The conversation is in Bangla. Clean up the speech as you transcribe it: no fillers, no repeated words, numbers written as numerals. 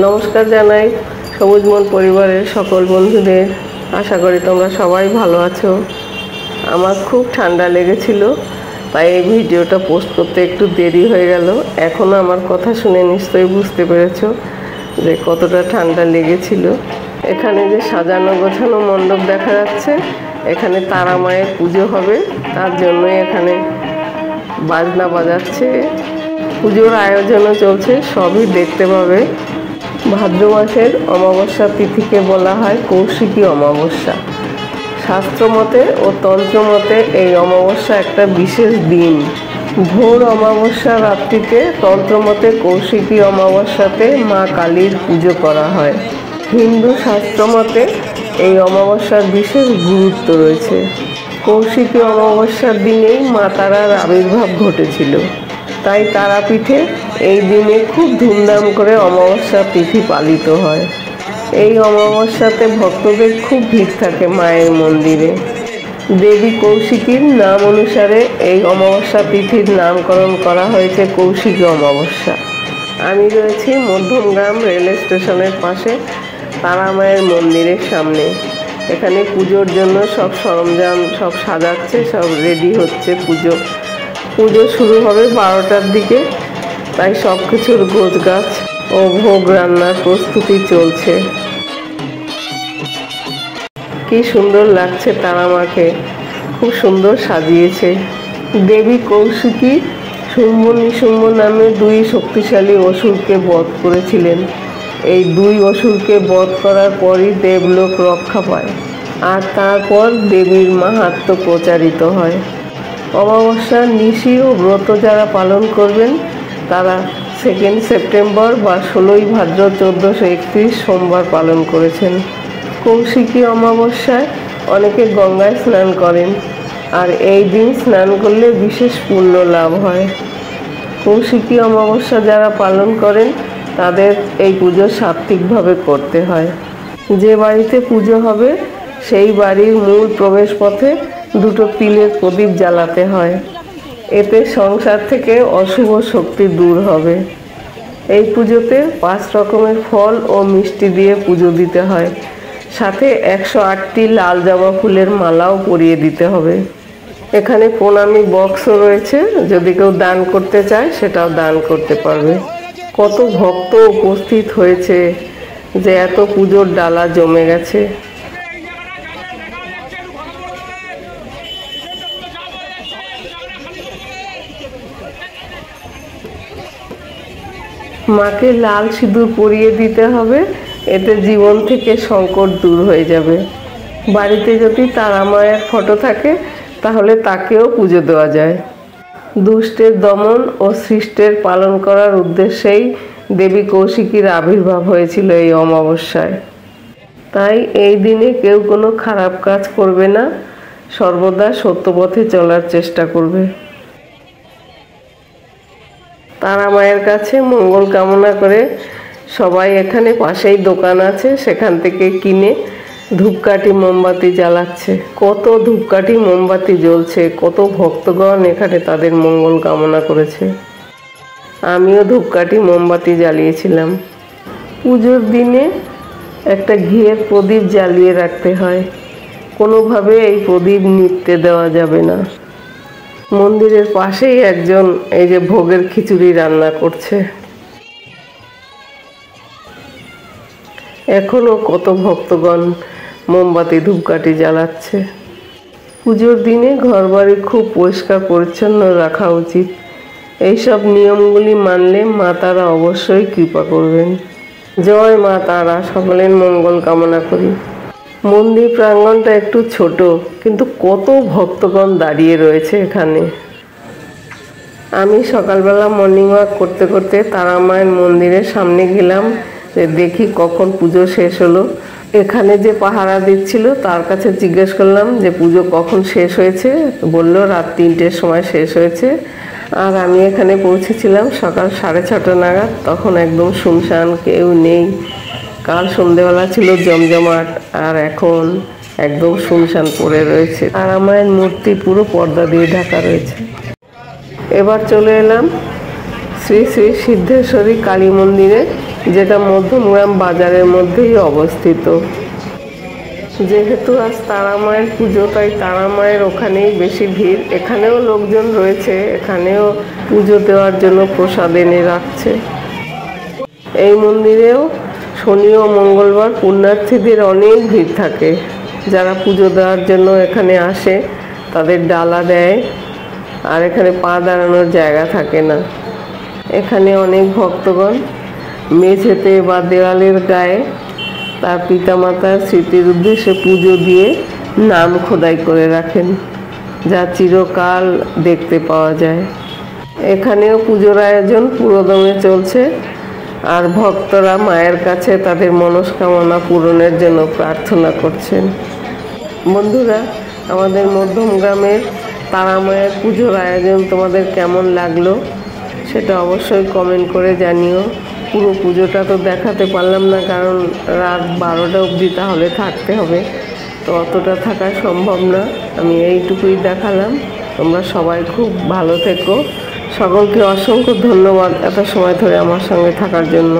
নমস্কার জানাই সবুজ মন পরিবারের সকল বন্ধুদের। আশা করি তোমরা সবাই ভালো আছো। আমার খুব ঠান্ডা লেগেছিল, তাই এই ভিডিওটা পোস্ট করতে একটু দেরি হয়ে গেল। এখনও আমার কথা শুনে নিশ্চয়ই বুঝতে পেরেছো যে কতটা ঠান্ডা লেগেছিল। এখানে যে সাজানো গোছানো মণ্ডপ দেখা যাচ্ছে, এখানে তারা মায়ের পুজো হবে, তার জন্যই এখানে বাজনা বাজাচ্ছে, পুজোর আয়োজনও চলছে, সবই দেখতে পাবে। ভাদ্র মাসের অমাবস্যা তিথিকে বলা হয় কৌশিকী অমাবস্যা। শাস্ত্রমতে ও তন্ত্রমতে এই অমাবস্যা একটা বিশেষ দিন। ভোর অমাবস্যা রাত্রিতে তন্ত্রমতে কৌশিকী অমাবস্যাতে মা কালীর পুজো করা হয়। হিন্দু শাস্ত্রমতে এই অমাবস্যার বিশেষ গুরুত্ব রয়েছে। কৌশিকী অমাবস্যার দিনেই মা তারার আবির্ভাব ঘটেছিল, তাই তারাপীঠে এই দিনে খুব ধুমধাম করে অমাবস্যা তিথি পালিত হয়। এই অমাবস্যাতে ভক্তদের খুব ভিড় থাকে মায়ের মন্দিরে। দেবী কৌশিকীর নাম অনুসারে এই অমাবস্যা তিথির নামকরণ করা হয়েছে কৌশিকী অমাবস্যা। আমি রয়েছি মধ্যমগ্রাম রেল স্টেশনের পাশে তারা মায়ের মন্দিরের সামনে। এখানে পুজোর জন্য সব সরঞ্জাম সব সাজাচ্ছে, সব রেডি হচ্ছে। পুজো শুরু হবে 12টার দিকে, তাই সব কিছুর গোছগাছ ও ভোগ রান্নার প্রস্তুতি চলছে। কি সুন্দর লাগছে তারা মাকে, খুব সুন্দর সাজিয়েছে। দেবী কৌশিকী শুম্ভ নিশুম্ভ নামে দুই শক্তিশালী অসুরকে বধ করেছিলেন। এই দুই অসুরকে বধ করার পরই দেবলোক রক্ষা পায়, আর তারপর দেবীর মাহাত্ম্য প্রচারিত হয়। অমাবস্যার নিশি ও ব্রত যারা পালন করবেন তারা 2 সেপ্টেম্বর বা 16ই ভাদ্র 1431 সোমবার পালন করেছেন। কৌশিকী অমাবস্যায় অনেকে গঙ্গায় স্নান করেন, আর এই দিন স্নান করলে বিশেষ পুণ্য লাভ হয়। কৌশিকী অমাবস্যা যারা পালন করেন তাদের এই পুজো সাত্ত্বিকভাবে করতে হয়। যে বাড়িতে পুজো হবে সেই বাড়ির মূল প্রবেশপথে 2টো তিলের প্রদীপ জ্বালাতে হয়। এতে সংসার থেকে অশুভ শক্তি দূর হবে। এই পুজোতে 5 রকমের ফল ও মিষ্টি দিয়ে পুজো দিতে হয়, সাথে 108টি লাল জবা ফুলের মালাও পরিয়ে দিতে হবে। এখানে প্রণামী বক্সও রয়েছে, যদি কেউ দান করতে চায় সেটাও দান করতে পারবে। কত ভক্ত উপস্থিত হয়েছে যে এত পুজোর ডালা জমে গেছে। মাকে লাল সিঁদুর পরিয়ে দিতে হবে, এতে জীবন থেকে সংকট দূর হয়ে যাবে। বাড়িতে যদি তারা মায়ের ফটো থাকে তাহলে তাকেও পুজো দেওয়া যায়। দুষ্টের দমন ও সৃষ্টের পালন করার উদ্দেশ্যেই দেবী কৌশিকীর আবির্ভাব হয়েছিল এই অমাবস্যায়। তাই এই দিনে কেউ কোনো খারাপ কাজ করবে না, সর্বদা সত্যপথে চলার চেষ্টা করবে। তারা মায়ের কাছে মঙ্গল কামনা করে সবাই এখানে পাশেই দোকান আছে, সেখান থেকে কিনে ধূপকাঠি মোমবাতি জ্বালাচ্ছে। কত ধূপকাঠি মোমবাতি জ্বলছে, কত ভক্তগণ এখানে তাদের মঙ্গল কামনা করেছে। আমিও ধূপকাঠি মোমবাতি জ্বালিয়েছিলাম। পুজোর দিনে একটা ঘিয়ের প্রদীপ জ্বালিয়ে রাখতে হয়, কোনোভাবে এই প্রদীপ নিভতে দেওয়া যাবে না। মন্দিরের পাশেই একজন এই যে ভোগের খিচুড়ি রান্না করছে। এখনো কত ভক্তগণ মোমবাতি ধূপকাঠি জ্বালাচ্ছে। পুজোর দিনে ঘরবাড়ি খুব পরিষ্কার পরিচ্ছন্ন রাখা উচিত। এইসব নিয়মগুলি মানলে মা তারা অবশ্যই কৃপা করবেন। জয় মা তারা, সকলের মঙ্গল কামনা করি। মন্দির প্রাঙ্গণটা একটু ছোট, কিন্তু কত ভক্তগণ দাঁড়িয়ে রয়েছে এখানে। আমি সকালবেলা মর্নিং ওয়াক করতে করতে তারা মায়ের মন্দিরের সামনে গেলাম যে দেখি কখন পুজো শেষ হলো। এখানে যে পাহারা দিচ্ছিল তার কাছে জিজ্ঞেস করলাম যে পুজো কখন শেষ হয়েছে, বললো রাত 3টের সময় শেষ হয়েছে। আর আমি এখানে পৌঁছেছিলাম সকাল 6:30 নাগাদ, তখন একদম শুনশান, কেউ নেই। কাল সন্ধেবেলা ছিল জমজমাট, আর এখন একদম শুনশান পড়ে রয়েছে। তারা মায়ের মূর্তি পুরো পর্দা দিয়ে ঢাকা রয়েছে। এবার চলে এলাম শ্রী শ্রী সিদ্ধেশ্বরী কালী মন্দিরে যেটা মধ্যমগ্রাম বাজারের মধ্যেই অবস্থিত। যেহেতু আজ তারা মায়ের পুজো, তাই তারা মায়ের ওখানেই বেশি ভিড়। এখানেও লোকজন রয়েছে, এখানেও পুজো দেওয়ার জন্য প্রসাদ এনে রাখছে। এই মন্দিরেও শনি ও মঙ্গলবার পুণ্যার্থীদের অনেক ভিড় থাকে। যারা পুজো দেওয়ার জন্য এখানে আসে তাদের ডালা দেয়, আর এখানে পা দাঁড়ানোর জায়গা থাকে না। এখানে অনেক ভক্তগণ মেঝেতে বা দেওয়ালের গায়ে তার পিতামাতার স্মৃতির উদ্দেশ্যে পুজো দিয়ে নাম খোদাই করে রাখেন, যা চিরকাল দেখতে পাওয়া যায়। এখানেও পুজোর আয়োজন পুরোদমে চলছে, আর ভক্তরা মায়ের কাছে তাদের মনস্কামনা পূরণের জন্য প্রার্থনা করছেন। বন্ধুরা, আমাদের মধ্যমগ্রামের তারা মায়ের পুজোর আয়োজন তোমাদের কেমন লাগলো সেটা অবশ্যই কমেন্ট করে জানিও। পুরো পুজোটা তো দেখাতে পারলাম না, কারণ রাত 12টা অবধি তাহলে থাকতে হবে, তো অতটা থাকা সম্ভব না। আমি এইটুকুই দেখালাম। তোমরা সবাই খুব ভালো থেকো। সকলকে অসংখ্য ধন্যবাদ এত সময় ধরে আমার সঙ্গে থাকার জন্য।